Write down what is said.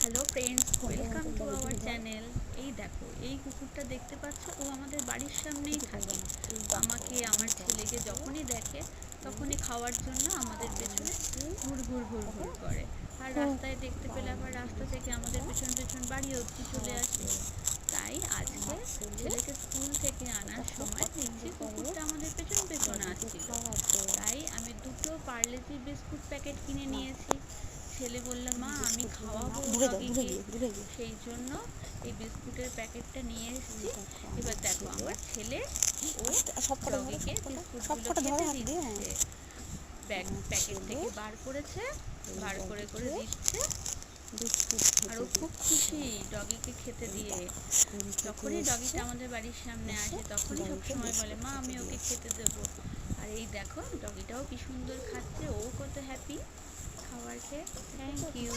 Hello friends, welcome to our channel. এই দেখো, এই কুকুরটা দেখতে পাচ্ছ, ও আমাদের বাড়ির সামনেই থাকে। আমাকে, আমার ছেলেকে যখনই দেখে তখনই খাওয়ার জন্য আমাদের পেছনে ঘুর ঘুর ঘুর ঘুর করে। আর রাস্তায় দেখতে পেলে আবার রাস্তা থেকে আমাদের পেছন পেছন বাড়ি অবধি চলে আসে। তাই আজকে ছেলেকে স্কুল থেকে আনার সময় দেখছি কুকুরটা আমাদের পেছন পেছন আসছিল। তাই আমি দুটো পার্লেজি বিস্কুট প্যাকেট কিনে নিয়েছি। ছেলে বলল, মা আমি খাওয়াবো ডগিকে, সেই জন্য এই বিস্কুটের প্যাকেটটা নিয়ে এসেছি। এবার দেখো আমার ছেলে ও ডগিকে বিস্কুটগুলো খেতে দিচ্ছে। প্যাকেট থেকে বার করেছে, বার করে করে দিচ্ছে। আর ও খুব খুশি ডগিকে খেতে দিয়ে। যখনই ডগিটা আমাদের বাড়ির সামনে আসে তখনই সবসময় বলে, মা আমি ওকে খেতে দেবো। আর এই দেখো ডগিটাও কি সুন্দর খাচ্ছে, ও কত হ্যাপি খাবার খেয়ে। Thank you.